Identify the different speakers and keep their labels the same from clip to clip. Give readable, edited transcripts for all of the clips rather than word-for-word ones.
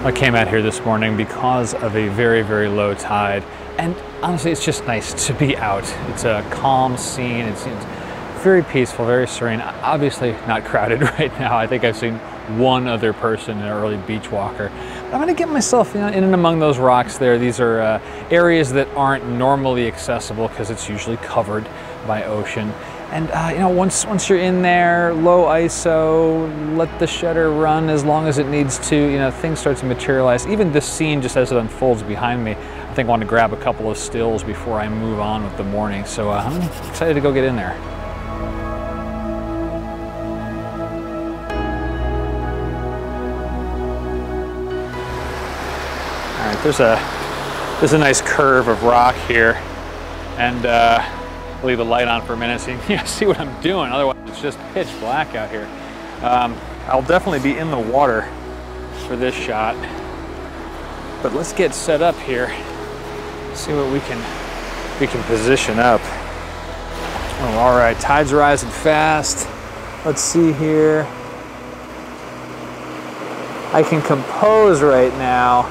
Speaker 1: I came out here this morning because of a very, very low tide, and honestly it's just nice to be out. It's a calm scene, it's very peaceful, very serene. Obviously not crowded right now. I think I've seen one other person, an early beach walker. But I'm gonna get myself in and among those rocks there. These are areas that aren't normally accessible because it's usually covered by ocean. And you know, once you're in there, low ISO, let the shutter run as long as it needs to, you know, things start to materialize. Even this scene, just as it unfolds behind me, I think I want to grab a couple of stills before I move on with the morning. So I'm excited to go get in there. All right, there's a nice curve of rock here, and leave the light on for a minute so you can see what I'm doing. Otherwise, it's just pitch black out here. I'll definitely be in the water for this shot, but let's get set up here. See what we can position up. Oh, all right, tide's rising fast. Let's see here. I can compose right now,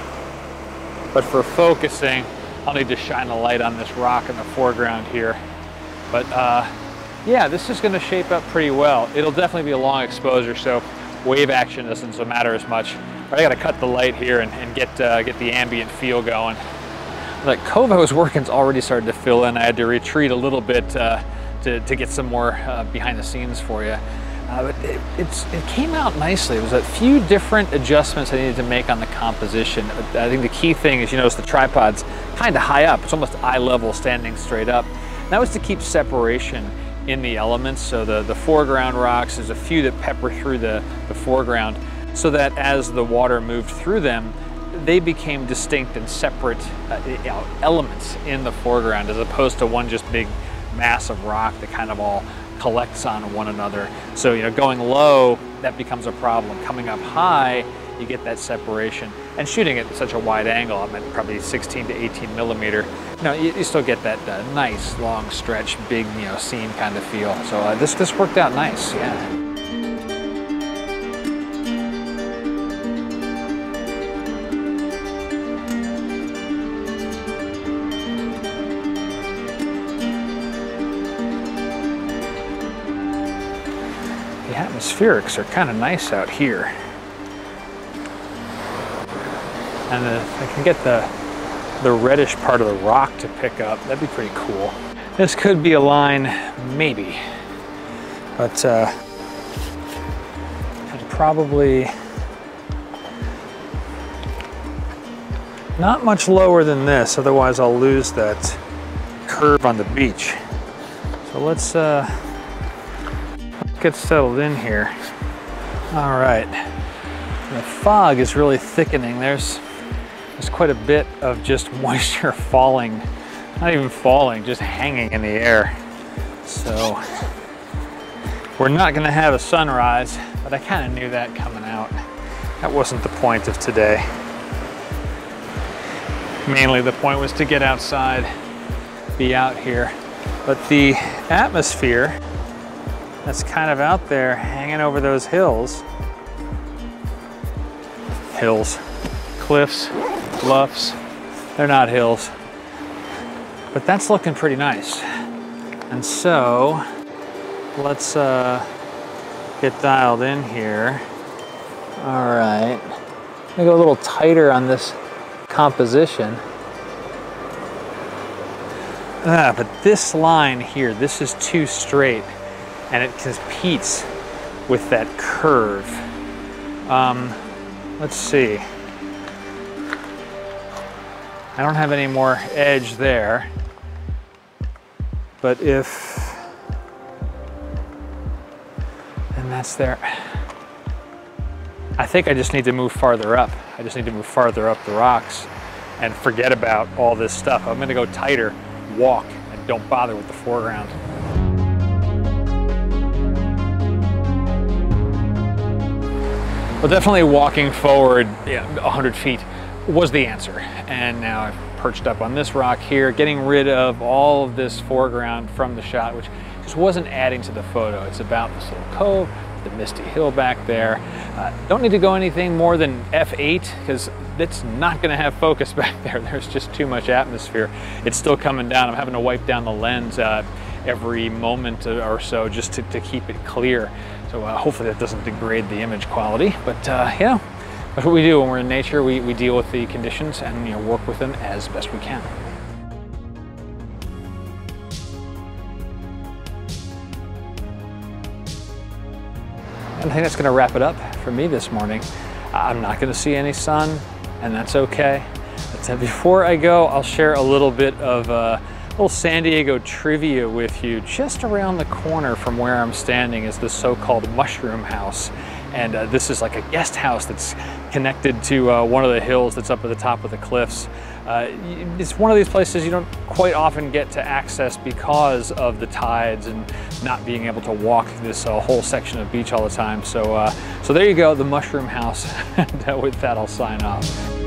Speaker 1: but for focusing, I'll need to shine a light on this rock in the foreground here. But yeah, this is going to shape up pretty well. It'll definitely be a long exposure, so wave action doesn't matter as much. But I got to cut the light here and get the ambient feel going. The cove I was working's already started to fill in. I had to retreat a little bit to get some more behind the scenes for you. But it came out nicely. It was a few different adjustments I needed to make on the composition. I think the key thing is, you notice the tripod's kind of high up. It's almost eye level, standing straight up. That was to keep separation in the elements. So the foreground rocks, there's a few that pepper through the foreground, so that as the water moved through them, they became distinct and separate elements in the foreground, as opposed to one just big mass of rock that kind of all collects on one another. So, you know, going low, that becomes a problem. Coming up high, you get that separation. And shooting at such a wide angle, I'm at probably 16 to 18 millimeter, you know, you still get that nice long stretch, big, you know, scene kind of feel. So this worked out nice, yeah. The atmospherics are kind of nice out here. And if I can get the reddish part of the rock to pick up, that'd be pretty cool. This could be a line, maybe. But I'd probably not much lower than this, otherwise I'll lose that curve on the beach. So let's get settled in here. All right, the fog is really thickening. There's quite a bit of just moisture falling, not even falling, just hanging in the air. So we're not gonna have a sunrise, but I kind of knew that coming out. That wasn't the point of today. Mainly the point was to get outside, be out here. But the atmosphere that's kind of out there hanging over those hills, cliffs, bluffs, they're not hills, but that's looking pretty nice. And so let's get dialed in here. All right, I'm gonna go a little tighter on this composition. But this line here, this is too straight, and it competes with that curve. Let's see. I don't have any more edge there, but and that's there. I think I just need to move farther up. I just need to move farther up the rocks and forget about all this stuff. I'm gonna go tighter, walk, and don't bother with the foreground. Well, definitely walking forward 100 feet was the answer. And now I've perched up on this rock here, getting rid of all of this foreground from the shot, which just wasn't adding to the photo. It's about this little cove, the misty hill back there. Don't need to go anything more than f8 because it's not going to have focus back there. There's just too much atmosphere. It's still coming down. I'm having to wipe down the lens every moment or so just to keep it clear. So hopefully that doesn't degrade the image quality. But you know, that's what we do when we're in nature. We deal with the conditions and, you know, work with them as best we can. And I think that's going to wrap it up for me this morning. I'm not going to see any sun, and that's okay. But before I go, I'll share a little bit of little San Diego trivia with you. Just around the corner from where I'm standing is the so-called Mushroom House. And this is like a guest house that's connected to one of the hills that's up at the top of the cliffs. It's one of these places you don't quite often get to access because of the tides and not being able to walk this whole section of beach all the time. So there you go, the Mushroom House. And with that, I'll sign off.